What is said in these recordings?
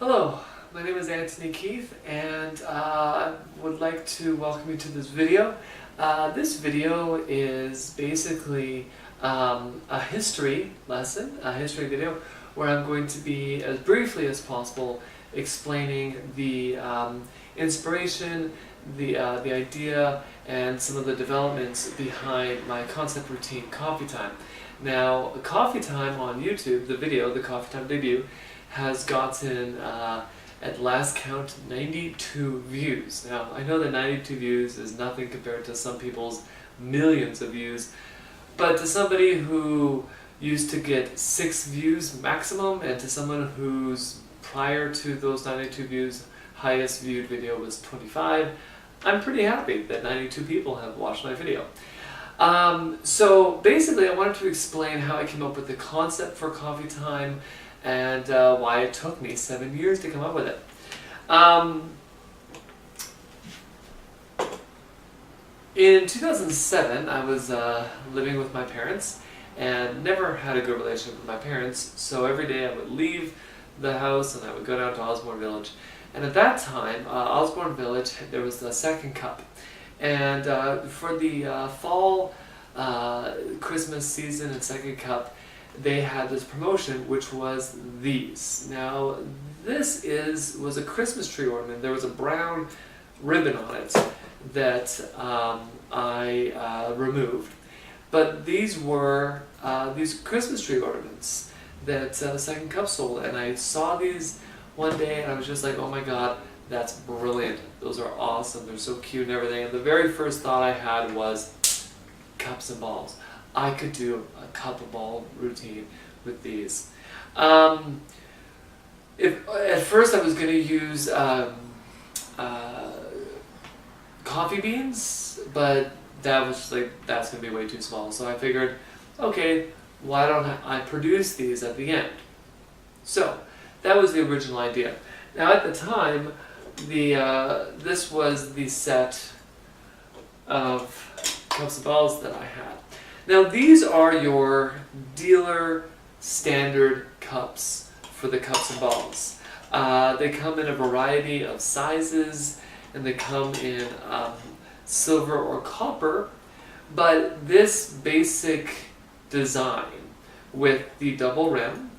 Hello, my name is Anthony Keith, and I would like to welcome you to this video. This video is basically a history lesson, a history video, where I'm going to be, as briefly as possible, explaining the inspiration, the idea, and some of the developments behind my concept routine, Coffee Time. Now, Coffee Time on YouTube, the video, the Coffee Time debut, has gotten, at last count, 92 views. Now, I know that 92 views is nothing compared to some people's millions of views, but to somebody who used to get 6 views maximum, and to someone whose prior to those 92 views, highest viewed video was 25, I'm pretty happy that 92 people have watched my video. So basically I wanted to explain how I came up with the concept for Coffee Time, and why it took me 7 years to come up with it. In 2007, I was living with my parents and never had a good relationship with my parents, so every day I would leave the house and I would go down to Osborne Village. And at that time, Osborne Village, there was the Second Cup. And for the fall Christmas season and Second Cup, they had this promotion, which was these. Now, this was a Christmas tree ornament. There was a brown ribbon on it that I removed. But these were these Christmas tree ornaments that Second Cup sold, and I saw these one day and I was just like, oh my god, that's brilliant. Those are awesome. They're so cute and everything. And the very first thought I had was cups and balls. I could do a cup of ball routine with these. At first I was going to use coffee beans, but that was like, that's going to be way too small. So I figured, okay, why don't I produce these at the end? So that was the original idea. Now at the time, this was the set of cups and balls that I had. Now these are your dealer standard cups for the cups and balls. They come in a variety of sizes, and they come in silver or copper, but this basic design with the double rim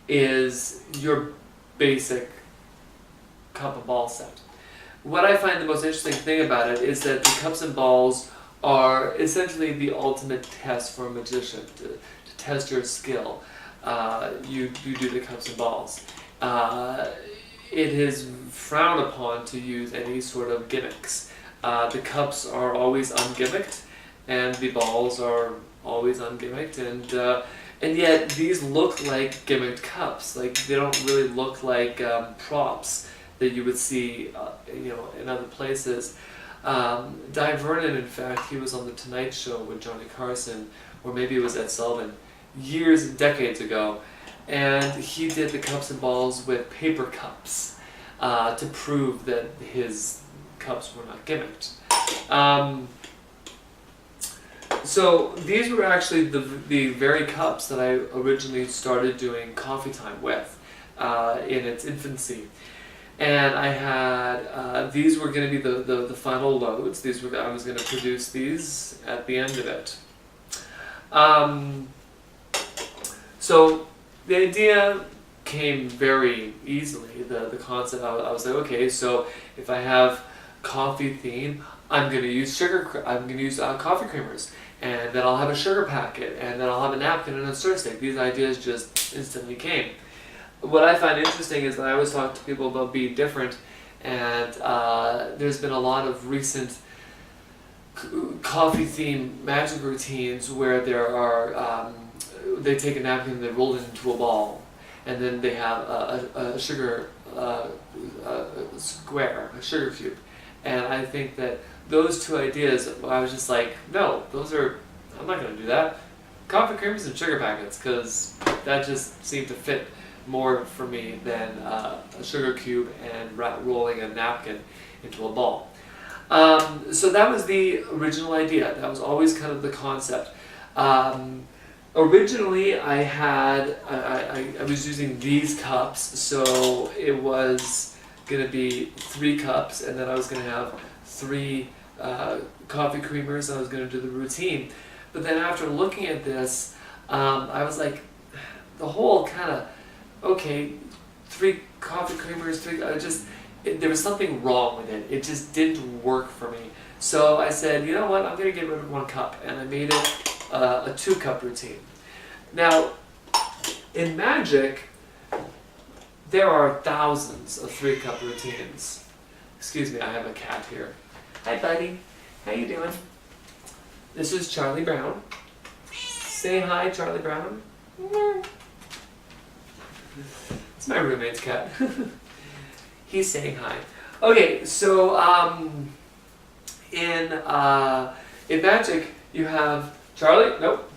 is your basic cup and ball set. What I find the most interesting thing about it is that the cups and balls are essentially the ultimate test for a magician. To test your skill, you do the cups and balls. It is frowned upon to use any sort of gimmicks. The cups are always ungimmicked, and the balls are always ungimmicked, and yet these look like gimmicked cups. Like, they don't really look like props that you would see, in other places. Di Vernon, in fact, he was on the Tonight Show with Johnny Carson, or maybe it was Ed Sullivan, years and decades ago, and he did the cups and balls with paper cups to prove that his cups were not gimmicked. So these were actually the very cups that I originally started doing Coffee Time with in its infancy. And I had, these were going to be the final loads. I was going to produce these at the end of it. So the idea came very easily, the concept. I was like, okay, so if I have coffee theme, I'm going to use coffee creamers, and then I'll have a sugar packet, and then I'll have a napkin and a stir stick. These ideas just instantly came. What I find interesting is that I always talk to people about being different, and there's been a lot of recent coffee-themed magic routines where there are, they take a napkin and they roll it into a ball, and then they have a sugar square, a sugar cube. And I think that those two ideas, I was just like, no, I'm not going to do that. Coffee creamers and sugar packets, because that just seemed to fit more for me than a sugar cube and rolling a napkin into a ball. So that was the original idea. That was always kind of the concept. Originally, I was using these cups, so it was going to be 3 cups, and then I was going to have 3 coffee creamers, and I was going to do the routine. But then after looking at this, I was like, the whole kind of, okay, 3 coffee creamers, there was something wrong with it. It just didn't work for me. So I said, you know what, I'm going to get rid of 1 cup, and I made it a 2-cup routine. Now, in Magic, there are thousands of 3-cup routines. Excuse me, I have a cat here. Hi, buddy. How you doing? This is Charlie Brown. Say hi, Charlie Brown. It's my roommate's cat. He's saying hi. Okay, so in Magic, you have Charlie. Nope.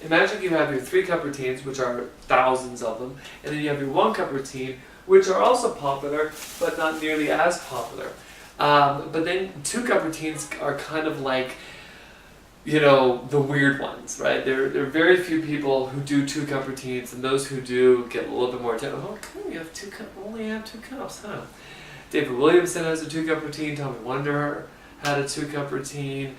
In Magic, you have your 3-cup routines, which are thousands of them, and then you have your 1-cup routine, which are also popular, but not nearly as popular. But then 2-cup routines are kind of like, you know, the weird ones, right? There are very few people who do 2-cup routines, and those who do get a little bit more attention. Oh, okay, you have 2 cups, only have 2 cups, huh? David Williamson has a 2-cup routine. Tommy Wonder had a 2-cup routine.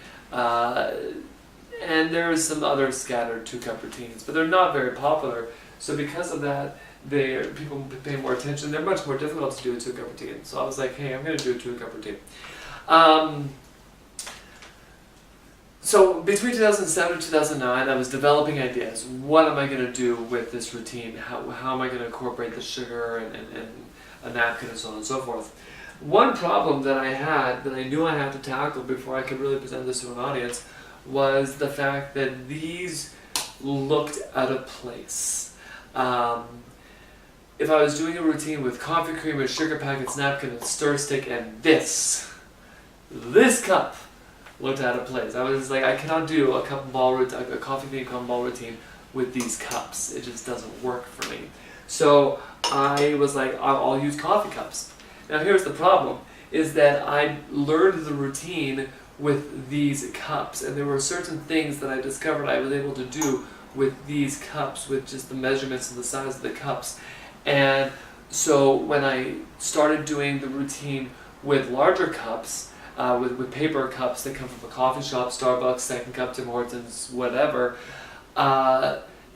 And there are some other scattered 2-cup routines, but they're not very popular. So because of that, people pay more attention. They're much more difficult to do a 2-cup routine. So I was like, hey, I'm going to do a 2-cup routine. So between 2007 and 2009, I was developing ideas. What am I going to do with this routine? How am I going to incorporate the sugar and a napkin and so on and so forth? One problem that I had, that I knew I had to tackle before I could really present this to an audience, was the fact that these looked out of place. If I was doing a routine with coffee creamer, sugar packets, napkin, and stir stick, and this cup looked out of place. I was like, I cannot do a coffee bean cup ball routine with these cups. It just doesn't work for me. So I was like, I'll use coffee cups. Now here's the problem, is that I learned the routine with these cups, and there were certain things that I discovered I was able to do with these cups, with just the measurements and the size of the cups. And so when I started doing the routine with larger cups, with paper cups that come from a coffee shop, Starbucks, Second Cup, Tim Hortons, whatever,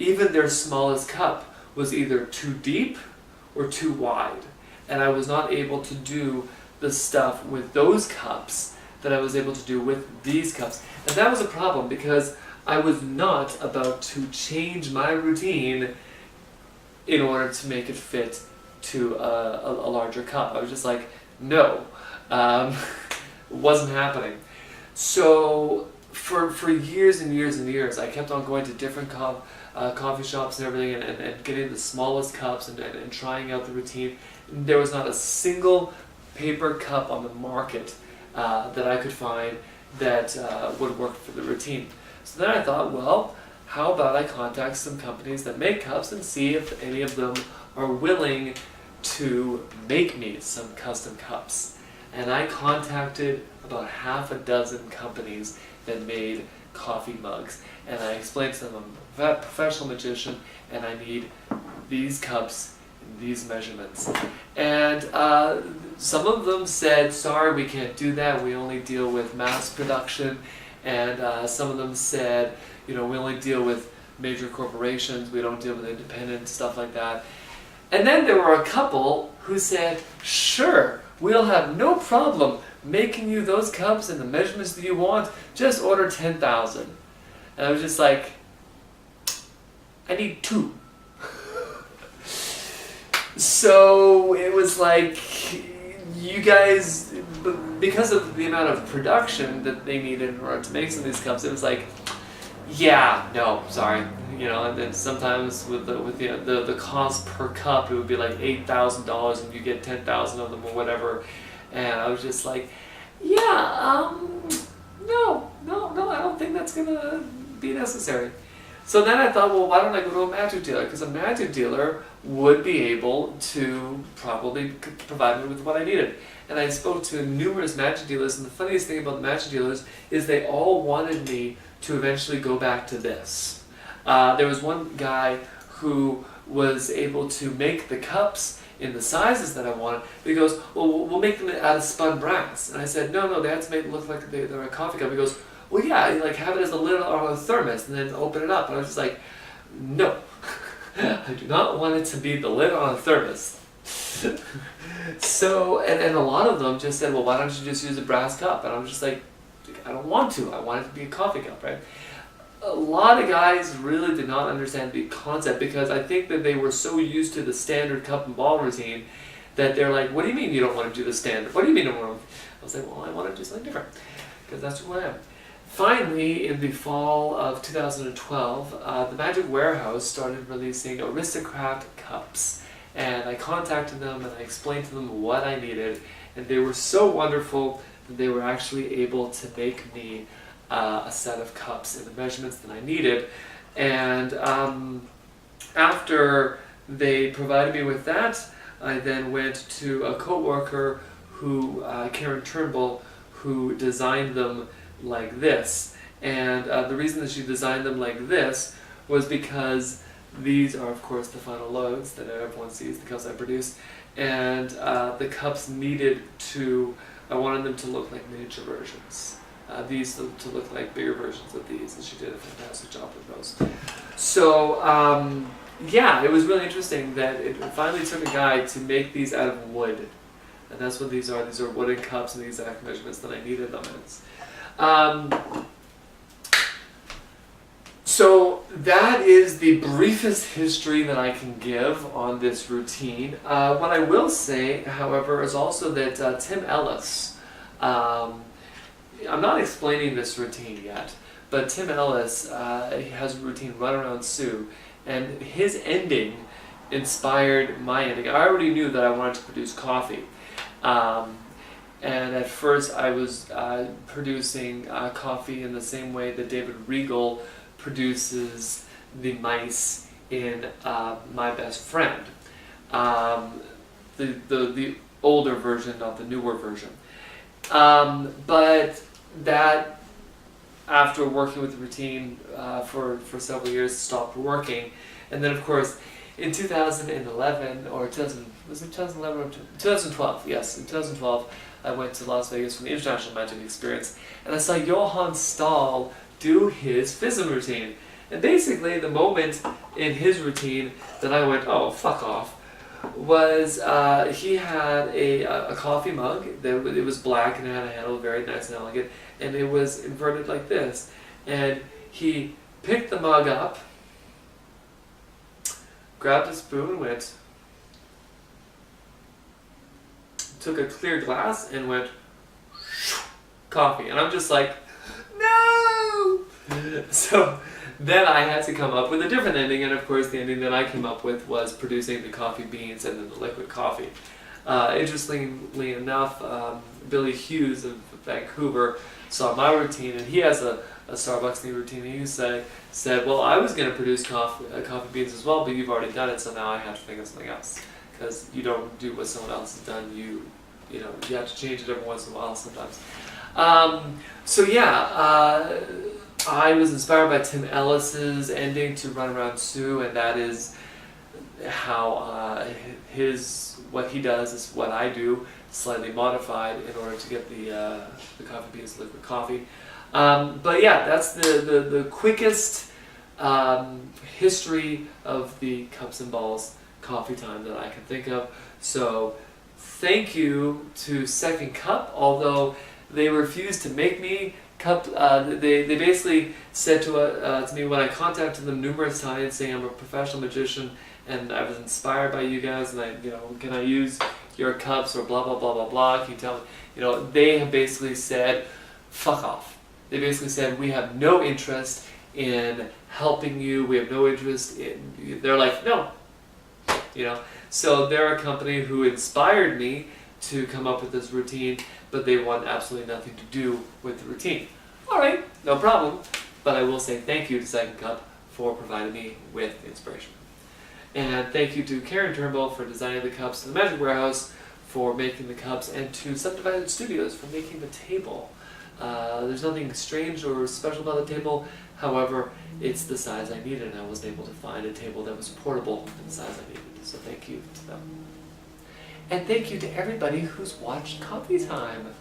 even their smallest cup was either too deep or too wide. And I was not able to do the stuff with those cups that I was able to do with these cups. And that was a problem, because I was not about to change my routine in order to make it fit to a larger cup. I was just like, no. It wasn't happening. So for years and years and years, I kept on going to different coffee shops and everything, and getting the smallest cups and trying out the routine. There was not a single paper cup on the market that I could find that would work for the routine. So then I thought, well, how about I contact some companies that make cups and see if any of them are willing to make me some custom cups. And I contacted about half a dozen companies that made coffee mugs, and I explained to them, I'm a professional magician and I need these cups in these measurements. And some of them said, sorry, we can't do that, we only deal with mass production. And some of them said, you know, we only deal with major corporations, we don't deal with independent stuff like that. And then there were a couple who said, sure, we'll have no problem making you those cups and the measurements that you want, just order 10,000. And I was just like, I need 2. So it was like, you guys, because of the amount of production that they needed in order to make some of these cups, it was like, yeah, no, sorry. You know, and then sometimes with the cost per cup, it would be like $8,000 and you get 10,000 of them or whatever. And I was just like, yeah, no, I don't think that's gonna be necessary. So then I thought, well, why don't I go to a magic dealer? Because a magic dealer would be able to probably provide me with what I needed. And I spoke to numerous magic dealers, and the funniest thing about the magic dealers is they all wanted me to eventually go back to this. There was one guy who was able to make the cups in the sizes that I wanted. He goes, well, we'll make them out of spun brass. And I said, no, they have to make it look like they're a coffee cup. He goes, well, yeah, like have it as a lid on a thermos and then open it up. And I was just like, no, I do not want it to be the lid on a thermos. So, and a lot of them just said, well, why don't you just use a brass cup? And I'm just like, I don't want to. I want it to be a coffee cup, right? A lot of guys really did not understand the concept because I think that they were so used to the standard cup and ball routine that they're like, what do you mean you don't want to do the standard? What do you mean you don't want to? I was like, well, I want to do something different because that's who I am. Finally, in the fall of 2012, the Magic Warehouse started releasing Aristocrat cups. And I contacted them and I explained to them what I needed. And they were so wonderful that they were actually able to make me a set of cups in the measurements that I needed. And after they provided me with that, I then went to a co-worker who, Karen Turnbull, who designed them like this. And the reason that she designed them like this was because these are, of course, the final loads that everyone sees, the cups I produce. And the cups needed to, I wanted them to look like miniature versions. These to look like bigger versions of these, and she did a fantastic job with those. So, yeah, it was really interesting that it finally took a guy to make these out of wood. And that's what these are. These are wooden cups in the exact measurements that I needed them in. So that is the briefest history that I can give on this routine. What I will say, however, is also that Tim Ellis, I'm not explaining this routine yet, but Tim Ellis he has a routine, Run Around Sue, and his ending inspired my ending. I already knew that I wanted to produce coffee. And at first I was producing coffee in the same way that David Regal produces the mice in My Best Friend. The older version, not the newer version. But that, after working with the routine for several years, stopped working. And then, of course, in 2011, or 2011 or 2012, yes, in 2012, I went to Las Vegas for the International Magic Experience, and I saw Johann Stahl do his FISM routine. And basically, the moment in his routine that I went, oh, fuck off, was he had a coffee mug. It was black and it had a handle, very nice and elegant, and it was inverted like this. And he picked the mug up, grabbed a spoon, went, took a clear glass and went, coffee. And I'm just like, no! So then I had to come up with a different ending, and of course the ending that I came up with was producing the coffee beans and then the liquid coffee. Interestingly enough, Billy Hughes of Vancouver saw my routine, and he has a Starbucks new routine, and he said, well, I was going to produce coffee beans as well, but you've already done it, so now I have to think of something else. Because you don't do what someone else has done, you have to change it every once in a while sometimes. So yeah, I was inspired by Tim Ellis's ending to Run Around Sue, and that is how what he does is what I do, slightly modified in order to get the coffee beans liquid coffee. But yeah, that's the quickest history of the Cups and Balls coffee time that I can think of. So thank you to Second Cup, although they refused to make me cup. They basically said to me when I contacted them numerous times saying I'm a professional magician and I was inspired by you guys, and can I use your cups or blah blah blah blah blah, can you tell me? They have basically said fuck off. They basically said we have no interest in helping you, we have no interest in, they're like, no. So they're a company who inspired me to come up with this routine, but they want absolutely nothing to do with the routine. Alright, no problem, but I will say thank you to Second Cup for providing me with inspiration. And thank you to Karen Turnbull for designing the cups, to the Magic Warehouse for making the cups, and to Subdivided Studios for making the table. There's nothing strange or special about the table. However, it's the size I needed, and I wasn't able to find a table that was portable in the size I needed. So thank you to them. And thank you to everybody who's watched Coffee Time.